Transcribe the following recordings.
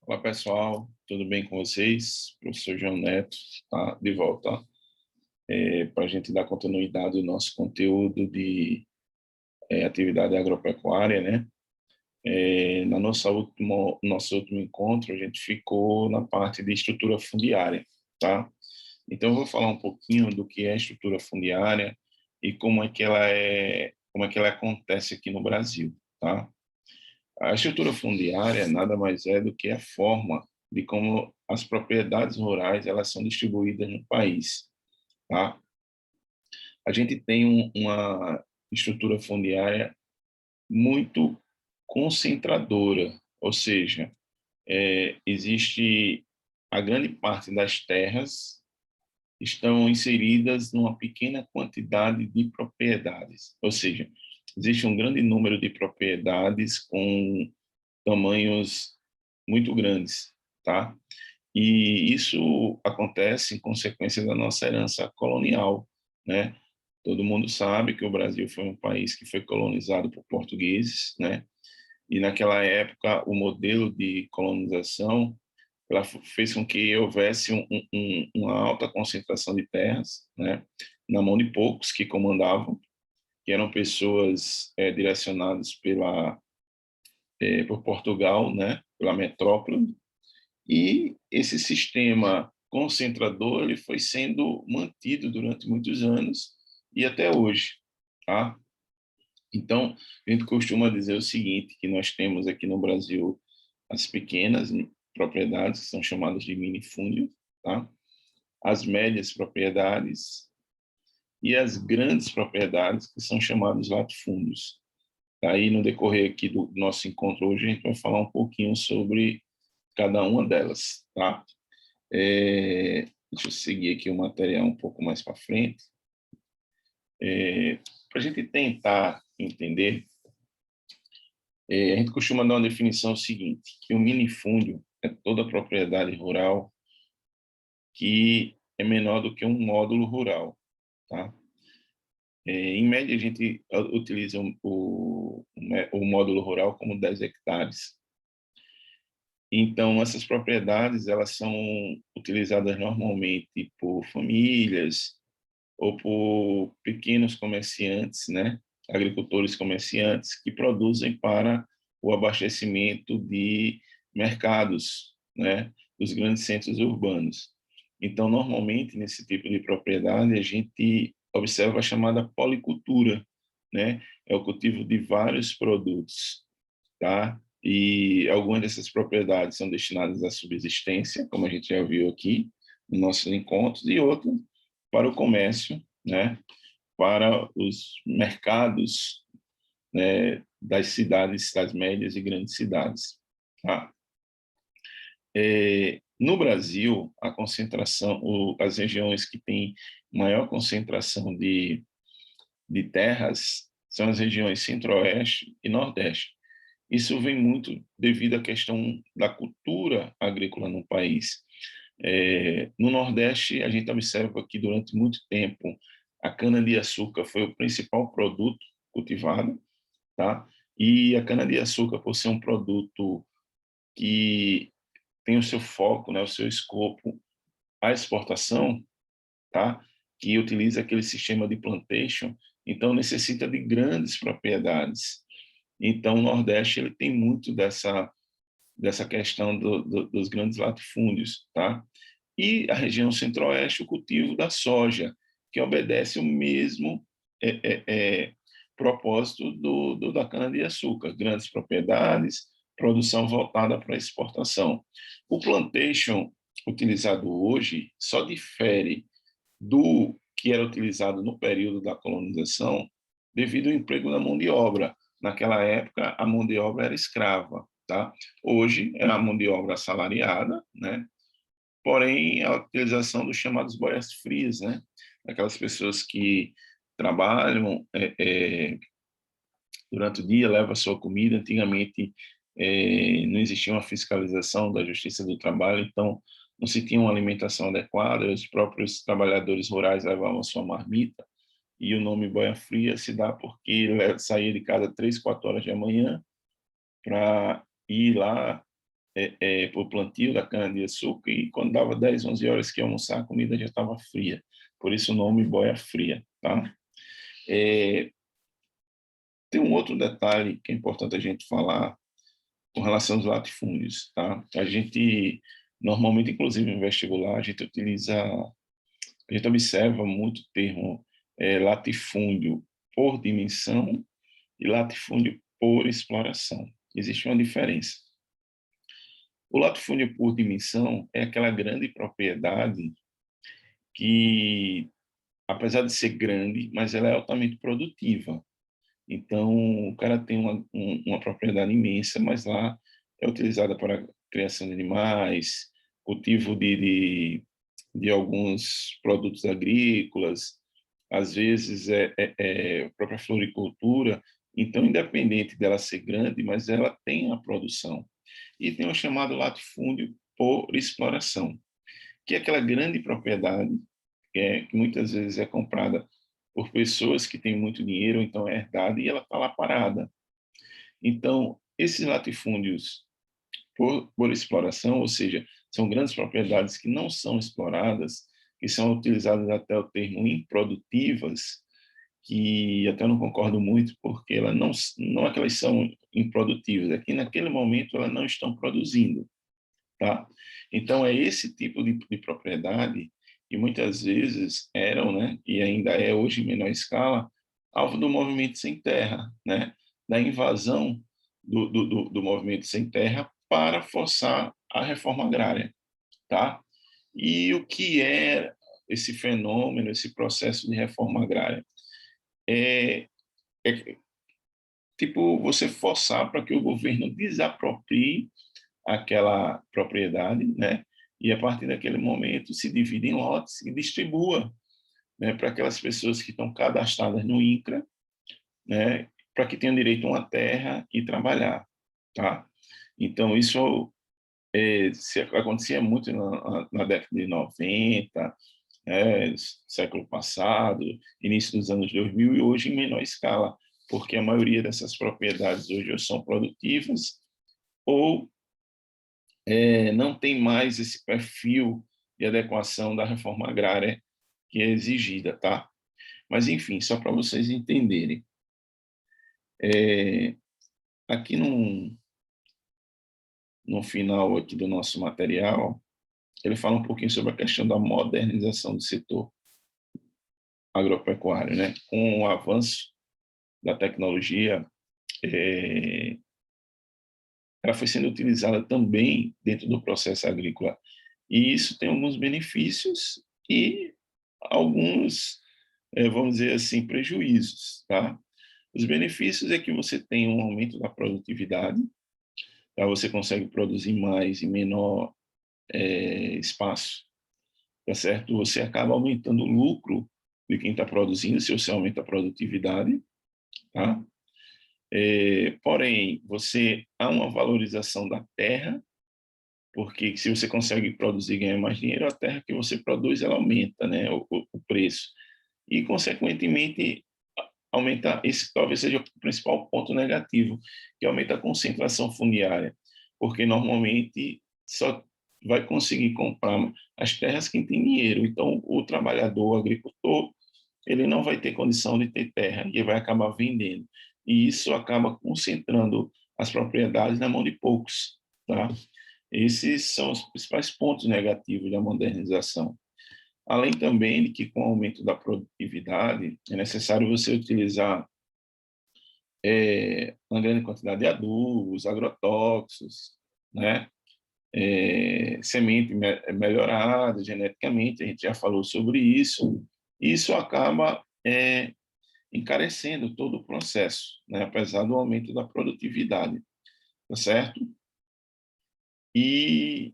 Olá, pessoal, tudo bem com vocês? Professor João Neto está de volta para a gente dar continuidade ao nosso conteúdo de atividade agropecuária, né? Na nosso último encontro, a gente ficou na parte de estrutura fundiária, tá? Então, eu vou falar um pouquinho do que é a estrutura fundiária e como é que ela acontece aqui no Brasil, tá? A estrutura fundiária nada mais é do que a forma de como as propriedades rurais elas são distribuídas no país, tá? A gente tem uma estrutura fundiária muito concentradora, ou seja, existe a grande parte das terras estão inseridas numa pequena quantidade de propriedades, ou seja, existe um grande número de propriedades com tamanhos muito grandes, tá? E isso acontece em consequência da nossa herança colonial, né? Todo mundo sabe que o Brasil foi um país que foi colonizado por portugueses, né? E naquela época o modelo de colonização ela fez com que houvesse uma alta concentração de terras, né? Na mão de poucos que comandavam, que eram pessoas direcionadas por Portugal, né? Pela metrópole. E esse sistema concentrador ele foi sendo mantido durante muitos anos e até hoje, tá? Então, a gente costuma dizer o seguinte, que nós temos aqui no Brasil as pequenas propriedades, que são chamadas de minifúndio, tá? As médias propriedades e as grandes propriedades, que são chamadas latifúndios. Aí, no decorrer aqui do nosso encontro hoje, a gente vai falar um pouquinho sobre cada uma delas, tá? Deixa eu seguir aqui o material um pouco mais para frente. Para a gente tentar entender, a gente costuma dar uma definição seguinte, que o minifúndio é toda propriedade rural que é menor do que um módulo rural, tá? Em média, a gente utiliza o módulo rural como 10 hectares. Então, essas propriedades, elas são utilizadas normalmente por famílias, ou por pequenos comerciantes, né, agricultores comerciantes que produzem para o abastecimento de mercados, né, dos grandes centros urbanos. Então, normalmente, nesse tipo de propriedade, a gente observa a chamada policultura, né, é o cultivo de vários produtos, tá? E algumas dessas propriedades são destinadas à subsistência, como a gente já viu aqui no nossos encontros, e outras para o comércio, né, para os mercados, né, das cidades, das médias e grandes cidades. Tá? No Brasil, a concentração, as regiões que têm maior concentração de terras são as regiões Centro-Oeste e Nordeste. Isso vem muito devido à questão da cultura agrícola no país. No Nordeste, a gente observa que durante muito tempo a cana-de-açúcar foi o principal produto cultivado, tá? E a cana-de-açúcar, por ser um produto que tem o seu foco, né, o seu escopo, a exportação, tá? Que utiliza aquele sistema de plantation, então necessita de grandes propriedades. Então, o Nordeste ele tem muito dessa questão dos grandes latifúndios, tá? E a região centro-oeste, o cultivo da soja, que obedece o mesmo é, é, é, propósito da cana-de-açúcar, grandes propriedades, produção voltada para a exportação. O plantation utilizado hoje só difere do que era utilizado no período da colonização devido ao emprego da mão de obra. Naquela época, a mão de obra era escrava, tá? Hoje é a mão de obra assalariada, né? Porém, a utilização dos chamados boias frias, né? Aquelas pessoas que trabalham durante o dia, levam a sua comida. Antigamente, não existia uma fiscalização da Justiça do Trabalho, então não se tinha uma alimentação adequada, os próprios trabalhadores rurais levavam a sua marmita, e o nome boia fria se dá porque ele saía de casa 3, 4 horas da manhã para ir lá para o plantio da cana-de-açúcar, e quando dava 10, 11 horas que ia almoçar, a comida já estava fria. Por isso o nome boia fria, tá? Tem um outro detalhe que é importante a gente falar com relação aos latifúndios, tá? A gente, normalmente, inclusive no vestibular, a gente observa muito o termo latifúndio por dimensão e latifúndio por exploração. Existe uma diferença. O latifúndio por dimensão é aquela grande propriedade que, apesar de ser grande, mas ela é altamente produtiva. Então, o cara tem uma propriedade imensa, mas lá é utilizada para a criação de animais, cultivo de alguns produtos agrícolas, às vezes é a própria floricultura. Então, independente dela ser grande, mas ela tem a produção. E tem o chamado latifúndio por exploração, que é aquela grande propriedade que muitas vezes é comprada por pessoas que têm muito dinheiro, então é herdada e ela está lá parada. Então, esses latifúndios por exploração, ou seja, são grandes propriedades que não são exploradas, que são utilizadas até o termo improdutivas, que até não concordo muito, porque ela não é que elas são improdutivas, é que naquele momento elas não estão produzindo, tá? Então, é esse tipo de propriedade que muitas vezes eram, né, e ainda é hoje em menor escala, alvo do movimento sem terra, né, da invasão do movimento sem terra para forçar a reforma agrária, tá? E o que é esse fenômeno, esse processo de reforma agrária? É tipo você forçar para que o governo desaproprie aquela propriedade, né? E a partir daquele momento se divide em lotes e distribua, né, para aquelas pessoas que estão cadastradas no INCRA, né, para que tenham direito a uma terra e trabalhar, tá? Então isso se acontecia muito na década de 90, século passado, início dos anos 2000, e hoje em menor escala, porque a maioria dessas propriedades hoje ou são produtivas ou não tem mais esse perfil de adequação da reforma agrária que é exigida, tá? Mas, enfim, só para vocês entenderem. Aqui no final aqui do nosso material, ele fala um pouquinho sobre a questão da modernização do setor agropecuário, né? Com o avanço da tecnologia, ela foi sendo utilizada também dentro do processo agrícola. E isso tem alguns benefícios e alguns, vamos dizer assim, prejuízos, tá? Os benefícios é que você tem um aumento da produtividade, tá? Você consegue produzir mais em menor espaço, tá certo? Você acaba aumentando o lucro de quem está produzindo, se você aumenta a produtividade, tá? Porém, você há uma valorização da terra, porque se você consegue produzir e ganhar mais dinheiro, a terra que você produz, ela aumenta, né, o preço. E, consequentemente, aumenta, esse talvez seja o principal ponto negativo, que aumenta a concentração fundiária, porque normalmente só vai conseguir comprar as terras quem tem dinheiro. Então, o trabalhador, o agricultor, ele não vai ter condição de ter terra e vai acabar vendendo. E isso acaba concentrando as propriedades na mão de poucos, tá? Esses são os principais pontos negativos da modernização. Além também de que, com o aumento da produtividade, é necessário você utilizar uma grande quantidade de adubos, agrotóxicos, né? Semente melhorada geneticamente, a gente já falou sobre isso. Isso acaba encarecendo todo o processo, né? Apesar do aumento da produtividade, tá certo? E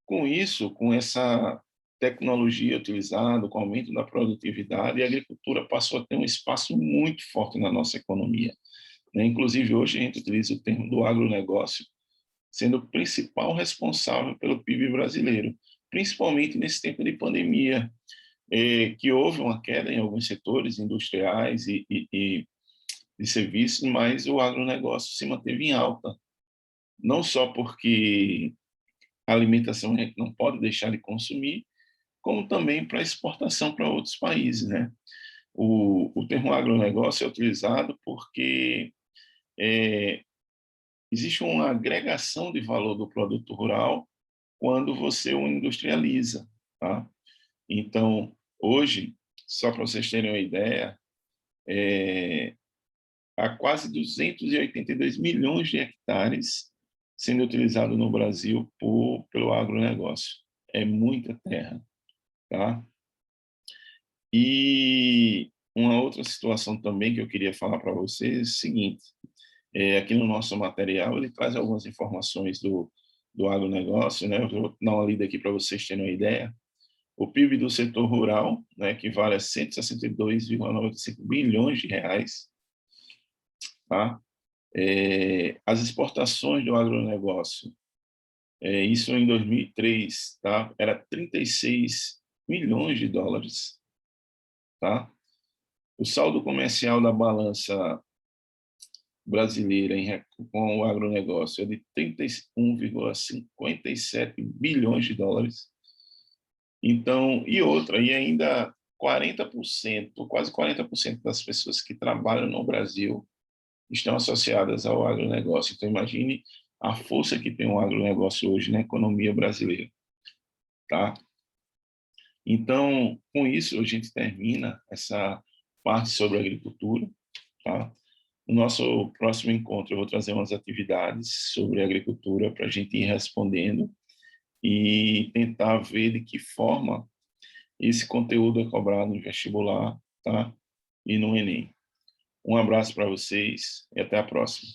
com isso, com essa tecnologia utilizada, com o aumento da produtividade, a agricultura passou a ter um espaço muito forte na nossa economia, né? Inclusive, hoje a gente utiliza o termo do agronegócio, sendo o principal responsável pelo PIB brasileiro, principalmente nesse tempo de pandemia, que houve uma queda em alguns setores industriais e de serviços, mas o agronegócio se manteve em alta, não só porque a alimentação a gente não pode deixar de consumir, como também para exportação para outros países, né? O termo agronegócio é utilizado porque existe uma agregação de valor do produto rural quando você o industrializa, tá? Então, hoje, só para vocês terem uma ideia, há quase 282 milhões de hectares sendo utilizado no Brasil pelo agronegócio. É muita terra, tá? E uma outra situação também que eu queria falar para vocês é o seguinte, aqui no nosso material ele traz algumas informações do agronegócio, né? Eu vou dar uma lida aqui para vocês terem uma ideia. O PIB do setor rural, né, equivale a 162,95 bilhões de reais, tá? As exportações do agronegócio, isso em 2003, tá? Era 36 milhões de dólares, tá? O saldo comercial da balança brasileira com o agronegócio é de 31,57 bilhões de dólares. Então, e ainda 40%, quase 40% das pessoas que trabalham no Brasil estão associadas ao agronegócio. Então, imagine a força que tem o agronegócio hoje na economia brasileira, tá? Então, com isso, a gente termina essa parte sobre agricultura, tá? No nosso próximo encontro, eu vou trazer umas atividades sobre agricultura para a gente ir respondendo e tentar ver de que forma esse conteúdo é cobrado no vestibular, tá? E no Enem. Um abraço para vocês e até a próxima.